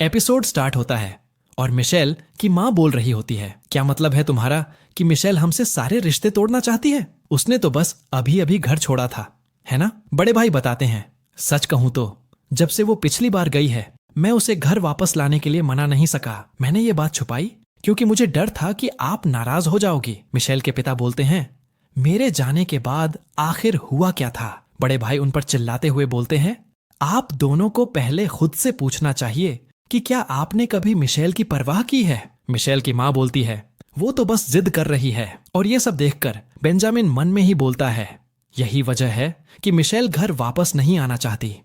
Episode start होता है और मिशेल की माँ बोल रही होती है, क्या मतलब है तुम्हारा कि मिशेल हमसे सारे रिश्ते तोड़ना चाहती है? उसने तो बस अभी अभी घर छोड़ा था, है ना? बड़े भाई बताते हैं, सच कहूं तो जब से वो पिछली बार गई है मैं उसे घर वापस लाने के लिए मना नहीं सका। मैंने ये बात छुपाई क्योंकि मुझे डर था कि आप नाराज हो जाओगी। मिशेल के पिता बोलते हैं, मेरे जाने के बाद आखिर हुआ क्या था? बड़े भाई उन पर चिल्लाते हुए बोलते हैं, आप दोनों को पहले खुद से पूछना चाहिए कि क्या आपने कभी मिशेल की परवाह की है? मिशेल की माँ बोलती है, वो तो बस जिद कर रही है। और ये सब देखकर बेंजामिन मन में ही बोलता है, यही वजह है कि मिशेल घर वापस नहीं आना चाहती।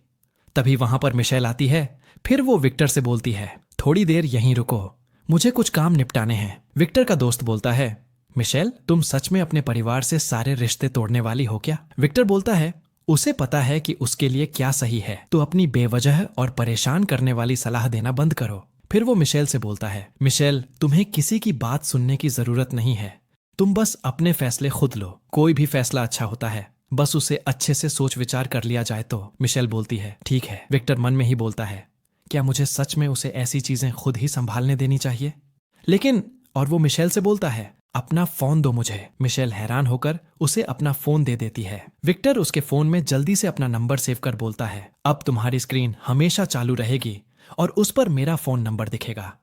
तभी वहां पर मिशेल आती है। फिर वो विक्टर से बोलती है, थोड़ी देर यहीं रुको, मुझे कुछ काम निपटाने हैं। विक्टर का दोस्त बोलता है, मिशेल तुम सच में अपने परिवार से सारे रिश्ते तोड़ने वाली हो क्या? विक्टर बोलता है, उसे पता है कि उसके लिए क्या सही है, तो अपनी बेवजह और परेशान करने वाली सलाह देना बंद करो। फिर वो मिशेल से बोलता है, मिशेल तुम्हें किसी की बात सुनने की जरूरत नहीं है, तुम बस अपने फैसले खुद लो। कोई भी फैसला अच्छा होता है, बस उसे अच्छे से सोच विचार कर लिया जाए तो। मिशेल बोलती है, ठीक है। विक्टर मन में ही बोलता है, क्या मुझे सच में उसे ऐसी चीजें खुद ही संभालने देनी चाहिए? लेकिन और वो मिशेल से बोलता है, अपना फोन दो मुझे। मिशेल हैरान होकर उसे अपना फोन दे देती है। विक्टर उसके फोन में जल्दी से अपना नंबर सेव कर बोलता है, अब तुम्हारी स्क्रीन हमेशा चालू रहेगी और उस पर मेरा फोन नंबर दिखेगा।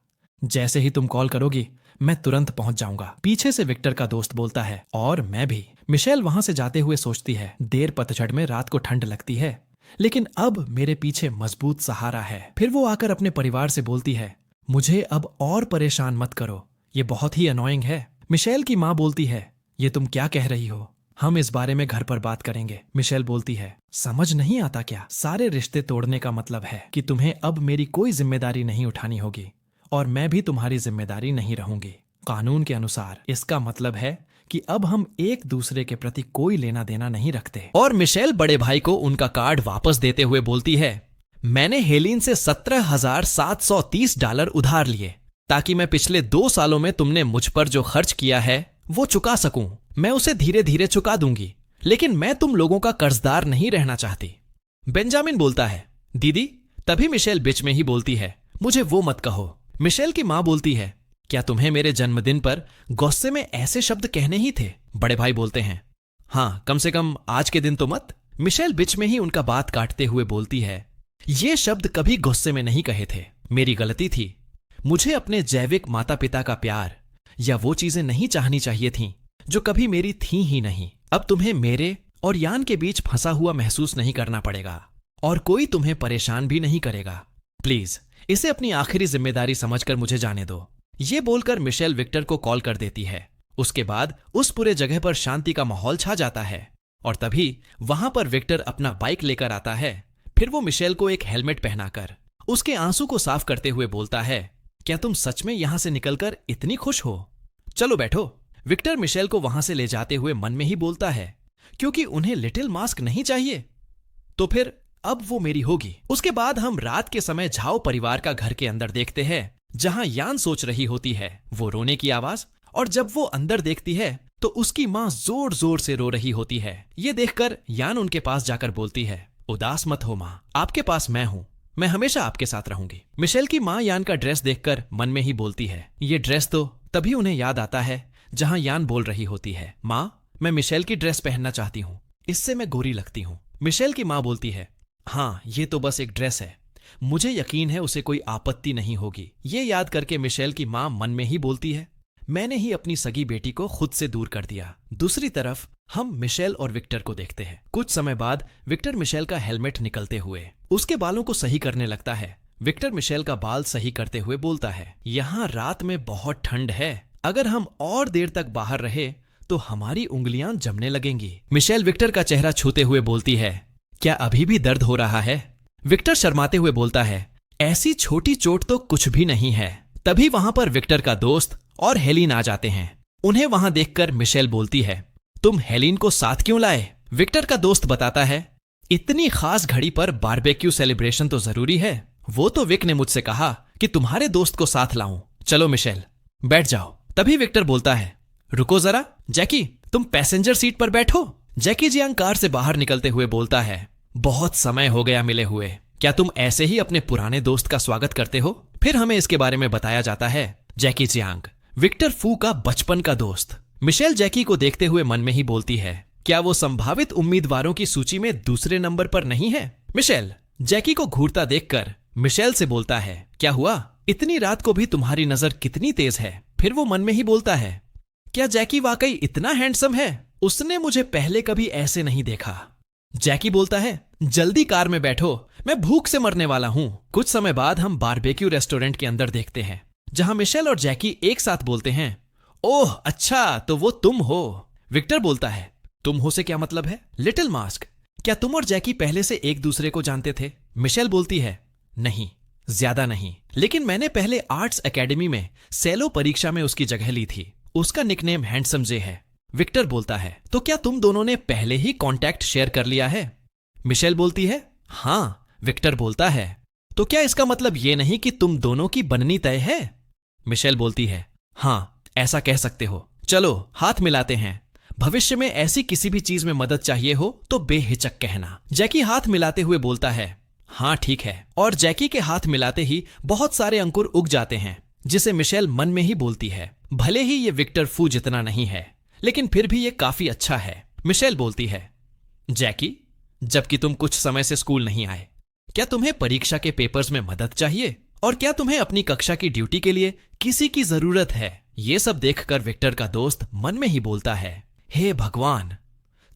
जैसे ही तुम कॉल करोगी मैं तुरंत पहुंच जाऊंगा। पीछे से विक्टर का दोस्त बोलता है, और मैं भी। मिशेल वहां से जाते हुए सोचती है, देर पतझड़ में रात को ठंड लगती है, लेकिन अब मेरे पीछे मजबूत सहारा है। फिर वो आकर अपने परिवार से बोलती है, मुझे अब और परेशान मत करो, ये बहुत ही अनोइंग है। मिशेल की माँ बोलती है, ये तुम क्या कह रही हो? हम इस बारे में घर पर बात करेंगे। मिशेल बोलती है, समझ नहीं आता क्या? सारे रिश्ते तोड़ने का मतलब है कि तुम्हें अब मेरी कोई जिम्मेदारी नहीं उठानी होगी और मैं भी तुम्हारी जिम्मेदारी नहीं रहूंगी। कानून के अनुसार इसका मतलब है कि अब हम एक दूसरे के प्रति कोई लेना देना नहीं रखते। और मिशेल बड़े भाई को उनका कार्ड वापस देते हुए बोलती है, मैंने हेलिन से $17,730 उधार लिए ताकि मैं पिछले 2 सालों में तुमने मुझ पर जो खर्च किया है वो चुका सकूं। मैं उसे धीरे धीरे चुका दूंगी, लेकिन मैं तुम लोगों का कर्जदार नहीं रहना चाहती। बेंजामिन बोलता है, दीदी। तभी मिशेल बीच में ही बोलती है, मुझे वो मत कहो। मिशेल की माँ बोलती है, क्या तुम्हें मेरे जन्मदिन पर गुस्से में ऐसे शब्द कहने ही थे? बड़े भाई बोलते हैं, हाँ, कम से कम आज के दिन तो मत। मिशेल बीच में ही उनका बात काटते हुए बोलती है, ये शब्द कभी गुस्से में नहीं कहे थे, मेरी गलती थी। मुझे अपने जैविक माता पिता का प्यार या वो चीजें नहीं चाहनी चाहिए थीं जो कभी मेरी थी ही नहीं। अब तुम्हें मेरे और यान के बीच फंसा हुआ महसूस नहीं करना पड़ेगा और कोई तुम्हें परेशान भी नहीं करेगा। प्लीज इसे अपनी आखिरी जिम्मेदारी समझकर मुझे जाने दो। ये बोलकर मिशेल विक्टर को कॉल कर देती है। उसके बाद उस पूरे जगह पर शांति का माहौल छा जाता है और तभी वहां पर विक्टर अपना बाइक लेकर आता है। फिर वो मिशेल को एक हेलमेट पहनाकर उसके आंसू को साफ करते हुए बोलता है, क्या तुम सच में यहां से निकलकर इतनी खुश हो? चलो बैठो। विक्टर मिशेल को वहां से ले जाते हुए मन में ही बोलता है, क्योंकि उन्हें लिटिल मास्क नहीं चाहिए तो फिर अब वो मेरी होगी। उसके बाद हम रात के समय झाओ परिवार का घर के अंदर देखते हैं, जहां यान सोच रही होती है वो रोने की आवाज, और जब वो अंदर देखती है तो उसकी मां जोर जोर से रो रही होती है। ये देखकर यान उनके पास जाकर बोलती है, उदास मत हो मां, आपके पास मैं हूं, मैं हमेशा आपके साथ रहूंगी। मिशेल की मां यान का ड्रेस देखकर मन में ही बोलती है, ये ड्रेस तो तभी उन्हें याद आता है जहां यान बोल रही होती है, मां मैं मिशेल की ड्रेस पहनना चाहती हूं, इससे मैं गोरी लगती हूं। मिशेल की मां बोलती है, हाँ ये तो बस एक ड्रेस है, मुझे यकीन है उसे कोई आपत्ति नहीं होगी। ये याद करके मिशेल की मां मन में ही बोलती है, मैंने ही अपनी सगी बेटी को खुद से दूर कर दिया। दूसरी तरफ हम मिशेल और विक्टर को देखते हैं। कुछ समय बाद विक्टर मिशेल का हेलमेट निकलते हुए उसके बालों को सही करने लगता है। विक्टर मिशेल का बाल सही करते हुए बोलता है, यहाँ रात में बहुत ठंड है, अगर हम और देर तक बाहर रहे तो हमारी उंगलियां जमने लगेंगी। मिशेल विक्टर का चेहरा छूते हुए बोलती है, क्या अभी भी दर्द हो रहा है? विक्टर शर्माते हुए बोलता है, ऐसी छोटी चोट तो कुछ भी नहीं है। तभी वहां पर विक्टर का दोस्त और हेलिन आ जाते हैं। उन्हें वहां देखकर मिशेल बोलती है, तुम हेलिन को साथ क्यों लाए? विक्टर का दोस्त बताता है, इतनी खास घड़ी पर बारबेक्यू सेलिब्रेशन तो जरूरी है, वो तो विक ने मुझसे कहा कि तुम्हारे दोस्त को साथ लाऊं। चलो मिशेल बैठ जाओ। तभी विक्टर बोलता है, रुको जरा जैकी, तुम पैसेंजर सीट पर बैठो। जैकी जियांग कार से बाहर निकलते हुए बोलता है, बहुत समय हो गया मिले हुए, क्या तुम ऐसे ही अपने पुराने दोस्त का स्वागत करते हो? फिर हमें इसके बारे में बताया जाता है जैकी चियांग, विक्टर फू का बचपन का दोस्त। मिशेल जैकी को देखते हुए मन में ही बोलती है, क्या वो संभावित उम्मीदवारों की सूची में दूसरे नंबर पर नहीं है? मिशेल जैकी को घूरता देखकर मिशेल से बोलता है, क्या हुआ? इतनी रात को भी तुम्हारी नजर कितनी तेज है? फिर वो मन में ही बोलता है, क्या जैकी वाकई इतना हैंडसम है? उसने मुझे पहले कभी ऐसे नहीं देखा। जैकी बोलता है, जल्दी कार में बैठो, मैं भूख से मरने वाला हूं। कुछ समय बाद हम बारबेक्यू रेस्टोरेंट के अंदर देखते हैं, जहां मिशेल और जैकी एक साथ बोलते हैं, ओह अच्छा, तो वो तुम हो। विक्टर बोलता है, तुम हो से क्या मतलब है? लिटिल मास्क, क्या तुम और जैकी पहले से एक दूसरे को जानते थे? मिशेल बोलती है, नहीं, ज्यादा नहीं, लेकिन मैंने पहले आर्ट्स एकेडमी में सेलो परीक्षा में उसकी जगह ली थी। उसका निकनेम हैंडसम जे है। विक्टर बोलता है, तो क्या तुम दोनों ने पहले ही कांटेक्ट शेयर कर लिया है? मिशेल बोलती है, हाँ। विक्टर बोलता है, तो क्या इसका मतलब ये नहीं कि तुम दोनों की बननी तय है? मिशेल बोलती है, हाँ, ऐसा कह सकते हो। चलो हाथ मिलाते हैं। भविष्य में ऐसी किसी भी चीज में मदद चाहिए हो तो बेहिचक कहना। जैकी हाथ मिलाते हुए बोलता है, हाँ ठीक है। और जैकी के हाथ मिलाते ही बहुत सारे अंकुर उग जाते हैं, जिसे मिशेल मन में ही बोलती है, भले ही ये विक्टर फू जितना नहीं है, लेकिन फिर भी ये काफी अच्छा है। मिशेल बोलती है, जैकी, जबकि तुम कुछ समय से स्कूल नहीं आए, क्या तुम्हें परीक्षा के पेपर्स में मदद चाहिए? और क्या तुम्हें अपनी कक्षा की ड्यूटी के लिए किसी की जरूरत है? ये सब देखकर विक्टर का दोस्त मन में ही बोलता है, हे भगवान,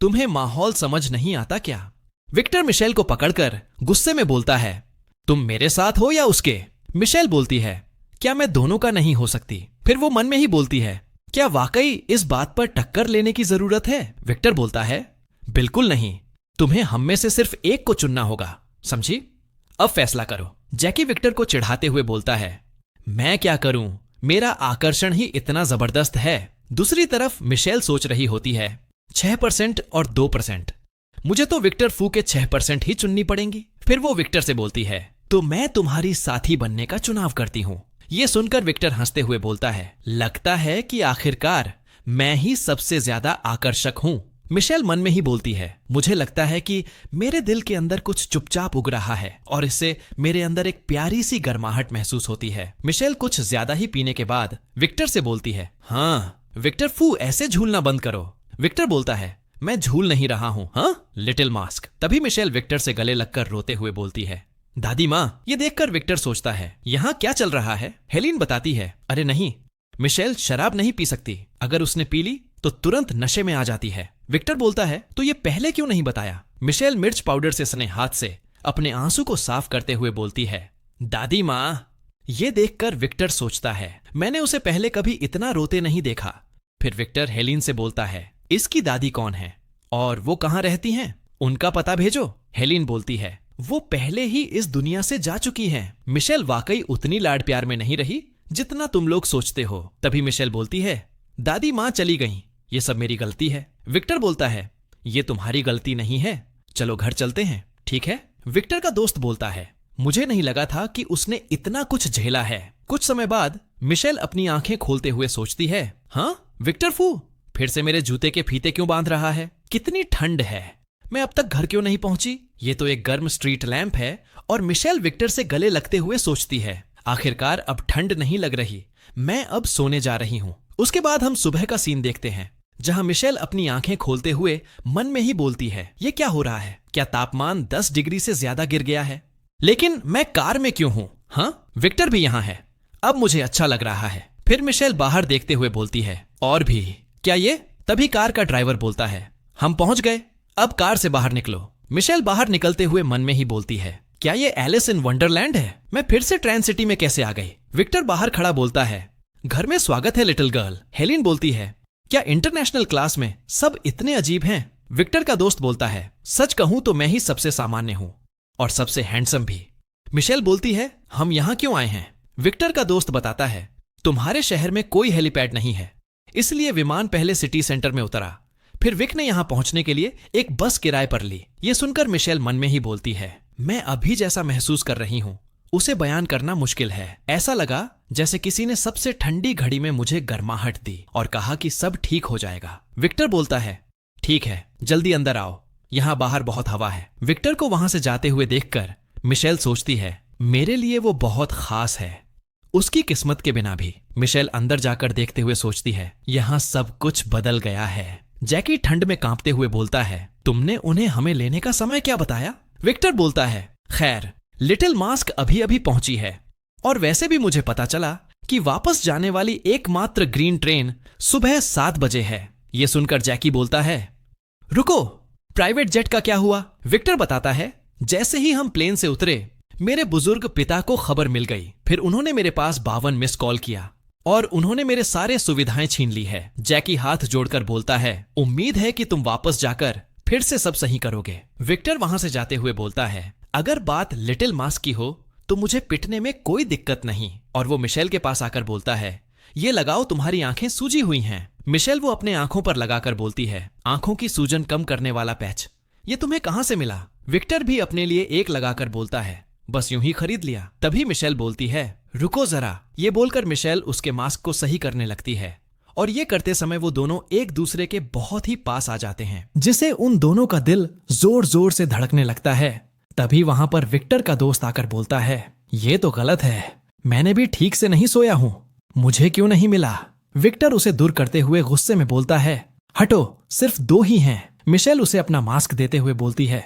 तुम्हें माहौल समझ नहीं आता क्या? विक्टर मिशेल को पकड़कर गुस्से में बोलता है, तुम मेरे साथ हो या उसके? मिशेल बोलती है, क्या मैं दोनों का नहीं हो सकती? फिर वो मन में ही बोलती है, क्या वाकई इस बात पर टक्कर लेने की जरूरत है? विक्टर बोलता है, बिल्कुल नहीं, तुम्हें हम में से सिर्फ एक को चुनना होगा, समझी? अब फैसला करो। जैकी विक्टर को चिढ़ाते हुए बोलता है, मैं क्या करूं, मेरा आकर्षण ही इतना जबरदस्त है। दूसरी तरफ मिशेल सोच रही होती है, 6% और 2%, मुझे तो विक्टर फू के 6% ही चुननी पड़ेंगी। फिर वो विक्टर से बोलती है, तो मैं तुम्हारी साथी बनने का चुनाव करती हूं। ये सुनकर विक्टर हंसते हुए बोलता है, लगता है कि आखिरकार मैं ही सबसे ज्यादा आकर्षक हूं। मिशेल मन में ही बोलती है, मुझे लगता है कि मेरे दिल के अंदर कुछ चुपचाप उग रहा है और इससे मेरे अंदर एक प्यारी सी गर्माहट महसूस होती है। मिशेल कुछ ज्यादा ही पीने के बाद विक्टर से बोलती है, हाँ विक्टर फू, ऐसे झूलना बंद करो। विक्टर बोलता है, मैं झूल नहीं रहा हूं, हाँ लिटिल मास्क। तभी मिशेल विक्टर से गले लगकर रोते हुए बोलती है, दादी माँ। ये देखकर विक्टर सोचता है, यहाँ क्या चल रहा है? हेलिन बताती है, अरे नहीं, मिशेल शराब नहीं पी सकती, अगर उसने पी ली तो तुरंत नशे में आ जाती है। विक्टर बोलता है, तो ये पहले क्यों नहीं बताया? मिशेल मिर्च पाउडर से सने हाथ से अपने आंसू को साफ करते हुए बोलती है, दादी माँ। ये देखकर विक्टर सोचता है, मैंने उसे पहले कभी इतना रोते नहीं देखा। फिर विक्टर हेलिन से बोलता है, इसकी दादी कौन है और वो कहाँ रहती हैं? उनका पता भेजो। हेलिन बोलती है, वो पहले ही इस दुनिया से जा चुकी हैं। मिशेल वाकई उतनी लाड प्यार में नहीं रही जितना तुम लोग सोचते हो। तभी मिशेल बोलती है, दादी माँ चली गई, ये सब मेरी गलती है। विक्टर बोलता है, ये तुम्हारी गलती नहीं है, चलो घर चलते हैं, ठीक है? विक्टर का दोस्त बोलता है, मुझे नहीं लगा था कि उसने इतना कुछ झेला है। कुछ समय बाद मिशेल अपनी आंखें खोलते हुए सोचती है, हाँ विक्टर फू फिर से मेरे जूते के फीते क्यों बांध रहा है? कितनी ठंड है, मैं अब तक घर क्यों नहीं पहुंची? ये तो एक गर्म स्ट्रीट लैंप है। और मिशेल विक्टर से गले लगते हुए सोचती है, आखिरकार अब ठंड नहीं लग रही, मैं अब सोने जा रही हूं। उसके बाद हम सुबह का सीन देखते हैं, जहां मिशेल अपनी आंखें खोलते हुए मन में ही बोलती है, ये क्या हो रहा है? क्या तापमान 10 डिग्री से ज्यादा गिर गया है? लेकिन मैं कार में क्यों हूं? हाँ, विक्टर भी यहां है, अब मुझे अच्छा लग रहा है। फिर मिशेल बाहर देखते हुए बोलती है, और भी क्या ये? तभी कार का ड्राइवर बोलता है, हम पहुंच गए, अब कार से बाहर निकलो। मिशेल बाहर निकलते हुए मन में ही बोलती है, क्या ये एलिस इन वंडरलैंड है? मैं फिर से ट्रेन सिटी में कैसे आ गई? विक्टर बाहर खड़ा बोलता है, घर में स्वागत है लिटिल गर्ल। हेलिन बोलती है, क्या इंटरनेशनल क्लास में सब इतने अजीब हैं? विक्टर का दोस्त बोलता है, सच कहूं तो मैं ही सबसे सामान्य हूं और सबसे हैंडसम भी। मिशेल बोलती है, हम यहां क्यों आए हैं? विक्टर का दोस्त बताता है, तुम्हारे शहर में कोई हेलीपैड नहीं है, इसलिए विमान पहले सिटी सेंटर में उतरा, फिर विक ने यहां पहुंचने के लिए एक बस किराए पर ली। ये सुनकर मिशेल मन में ही बोलती है, मैं अभी जैसा महसूस कर रही हूं उसे बयान करना मुश्किल है। ऐसा लगा जैसे किसी ने सबसे ठंडी घड़ी में मुझे गर्माहट दी और कहा कि सब ठीक हो जाएगा। विक्टर बोलता है, ठीक है, जल्दी अंदर आओ, यहां बाहर बहुत हवा है। विक्टर को वहां से जाते हुए देखकर मिशेल सोचती है, मेरे लिए वो बहुत खास है, उसकी किस्मत के बिना भी। मिशेल अंदर जाकर देखते हुए सोचती है, यहाँ सब कुछ बदल गया है। जैकी ठंड में कांपते हुए बोलता है, तुमने उन्हें हमें लेने का समय क्या बताया? विक्टर बोलता है, खैर लिटिल मास्क अभी अभी पहुंची है, और वैसे भी मुझे पता चला कि वापस जाने वाली एकमात्र ग्रीन ट्रेन सुबह 7 बजे है। यह सुनकर जैकी बोलता है, रुको, प्राइवेट जेट का क्या हुआ? विक्टर बताता है, जैसे ही हम प्लेन से उतरे मेरे बुजुर्ग पिता को खबर मिल गई। फिर उन्होंने मेरे पास 52 मिस कॉल किया और उन्होंने मेरे सारे सुविधाएं छीन ली है। जैकी हाथ जोड़कर बोलता है, उम्मीद है कि तुम वापस जाकर फिर से सब सही करोगे। विक्टर वहां से जाते हुए बोलता है, अगर बात लिटिल मास्क की हो तो मुझे पिटने में कोई दिक्कत नहीं। और वो मिशेल के पास आकर बोलता है, ये लगाओ, तुम्हारी आंखें सूजी हुई हैं। मिशेल वो अपने आंखों पर लगाकर बोलती है, आंखों की सूजन कम करने वाला पैच, ये तुम्हें कहां से मिला? विक्टर भी अपने लिए एक लगाकर बोलता है, बस यूं ही खरीद लिया। तभी मिशेल बोलती है, रुको जरा। ये बोलकर मिशेल उसके मास्क को सही करने लगती है, और ये करते समय वो दोनों एक दूसरे के बहुत ही पास आ जाते हैं, जिसे उन दोनों का दिल जोर जोर से धड़कने लगता है। तभी वहां पर विक्टर का दोस्त आकर बोलता है, ये तो गलत है, मैंने भी ठीक से नहीं सोया हूं, मुझे क्यों नहीं मिला? विक्टर उसे दूर करते हुए गुस्से में बोलता है, हटो, सिर्फ 2 ही हैं। मिशेल उसे अपना मास्क देते हुए बोलती है,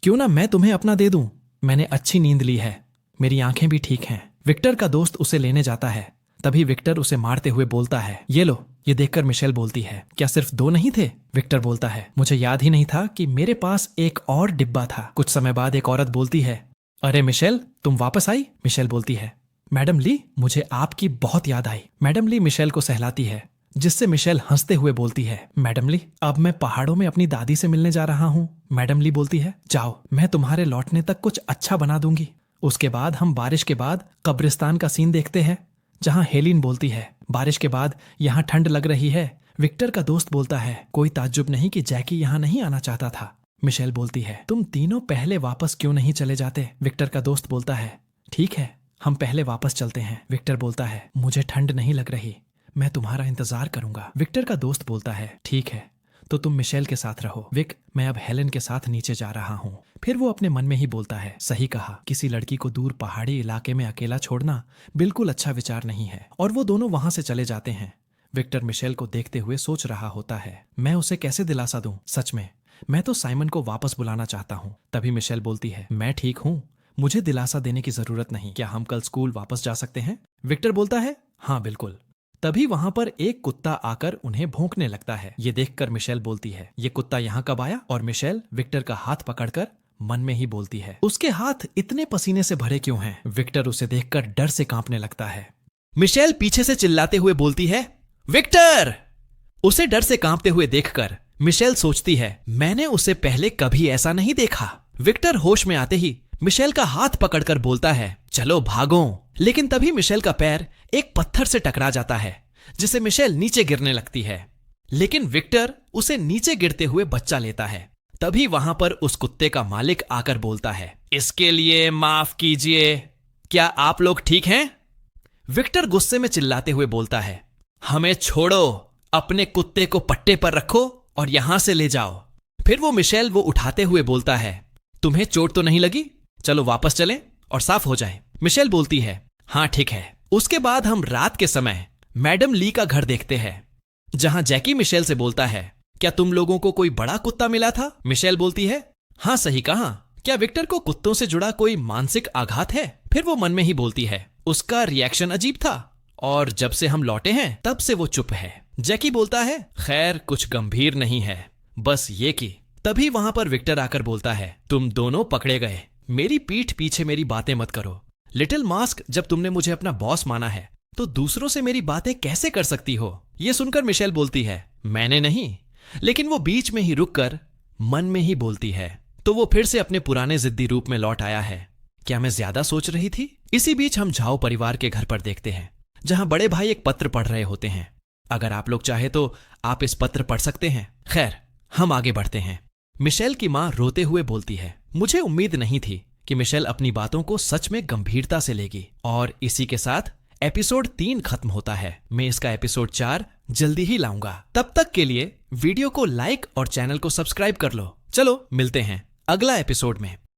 क्यों ना मैं तुम्हें अपना दे दूं, मैंने अच्छी नींद ली है, मेरी आंखें भी ठीक हैं। विक्टर का दोस्त उसे लेने जाता है। तभी विक्टर उसे मारते हुए बोलता है, ये लो। ये देखकर मिशेल बोलती है, क्या सिर्फ 2 नहीं थे? विक्टर बोलता है, मुझे याद ही नहीं था कि मेरे पास एक और डिब्बा था। कुछ समय बाद एक औरत बोलती है, अरे मिशेल, तुम वापस आई? मिशेल बोलती है, मैडम ली, मुझे आपकी बहुत याद आई। मैडम ली मिशेल को सहलाती है, जिससे मिशेल हंसते हुए बोलती है, मैडम ली, अब मैं पहाड़ों में अपनी दादी से मिलने जा रहा हूँ। मैडम ली बोलती है, जाओ, मैं तुम्हारे लौटने तक कुछ अच्छा बना दूंगी। उसके बाद हम बारिश के बाद कब्रिस्तान का सीन देखते हैं, जहां हेलिन बोलती है, बारिश के बाद यहाँ ठंड लग रही है। विक्टर का दोस्त बोलता है, कोई ताज्जुब नहीं कि जैकी यहाँ नहीं आना चाहता था। मिशेल बोलती है, तुम तीनों पहले वापस क्यों नहीं चले जाते? विक्टर का दोस्त बोलता है, ठीक है, हम पहले वापस चलते हैं। विक्टर बोलता है, मुझे ठंड नहीं लग रही, मैं तुम्हारा इंतजार करूंगा। विक्टर का दोस्त बोलता है, ठीक है, तो तुम मिशेल के साथ रहो। विक, मैं अब हेलेन के साथ नीचे जा रहा हूँ। फिर वो अपने मन में ही बोलता है, सही कहा, किसी लड़की को दूर पहाड़ी इलाके में अकेला छोड़ना बिल्कुल अच्छा विचार नहीं है। और वो दोनों वहां से चले जाते हैं। विक्टर मिशेल को देखते हुए सोच रहा होता है, मैं उसे कैसे दिलासा दूं? सच में मैं तो साइमन को वापस बुलाना चाहता हूँ। तभी मिशेल बोलती है, मैं ठीक हूँ, मुझे दिलासा देने की जरूरत नहीं। क्या हम कल स्कूल वापस जा सकते हैं? विक्टर बोलता है, हाँ बिल्कुल। तभी वहां पर एक कुत्ता आकर उन्हें भौंकने लगता है। ये देखकर मिशेल बोलती है, ये कुत्ता यहाँ कब आया? और मिशेल विक्टर का हाथ पकड़कर मन में ही बोलती है, उसके हाथ इतने पसीने से भरे क्यों हैं? विक्टर उसे देखकर डर से कांपने लगता है। मिशेल पीछे से चिल्लाते हुए बोलती है, विक्टर! उसे डर से कांपते हुए देखकर मिशेल सोचती है, मैंने उसे पहले कभी ऐसा नहीं देखा। विक्टर होश में आते ही मिशेल का हाथ पकड़कर बोलता है, चलो भागो। लेकिन तभी मिशेल का पैर एक पत्थर से टकरा जाता है, जिसे मिशेल नीचे गिरने लगती है। लेकिन विक्टर उसे नीचे गिरते हुए बच्चा लेता है। तभी वहां पर उस कुत्ते का मालिक आकर बोलता है, इसके लिए माफ कीजिए, क्या आप लोग ठीक हैं? विक्टर गुस्से में चिल्लाते हुए बोलता है, हमें छोड़ो, अपने कुत्ते को पट्टे पर रखो और यहां से ले जाओ। फिर वो मिशेल वो उठाते हुए बोलता है, तुम्हें चोट तो नहीं लगी? चलो वापस चलें और साफ हो जाए। मिशेल बोलती है, हाँ ठीक है। उसके बाद हम रात के समय मैडम ली का घर देखते हैं, जहां जैकी मिशेल से बोलता है, क्या तुम लोगों को कोई बड़ा कुत्ता मिला था? मिशेल बोलती है, हाँ सही कहा, क्या विक्टर को कुत्तों से जुड़ा कोई मानसिक आघात है? फिर वो मन में ही बोलती है, उसका रिएक्शन अजीब था और जब से हम लौटे हैं तब से वो चुप है। जैकी बोलता है, खैर कुछ गंभीर नहीं है, बस ये कि। तभी वहां पर विक्टर आकर बोलता है, तुम दोनों पकड़े गए, मेरी पीठ पीछे मेरी बातें मत करो। लिटिल मास्क, जब तुमने मुझे अपना बॉस माना है तो दूसरों से मेरी बातें कैसे कर सकती हो? ये सुनकर मिशेल बोलती है, मैंने नहीं। लेकिन वो बीच में ही रुककर मन में ही बोलती है, तो वो फिर से अपने पुराने जिद्दी रूप में लौट आया है। क्या मैं ज्यादा सोच रही थी? इसी बीच हम झाओ परिवार के घर पर देखते हैं, जहां बड़े भाई एक पत्र पढ़ रहे होते हैं। अगर आप लोग चाहे तो आप इस पत्र पढ़ सकते हैं। खैर, हम आगे बढ़ते हैं। मिशेल की मां रोते हुए बोलती है, मुझे उम्मीद नहीं थी कि मिशेल अपनी बातों को सच में गंभीरता से लेगी। और इसी के साथ एपिसोड 3 खत्म होता है। मैं इसका एपिसोड 4 जल्दी ही लाऊंगा। तब तक के लिए वीडियो को लाइक और चैनल को सब्सक्राइब कर लो। चलो मिलते हैं अगला एपिसोड में।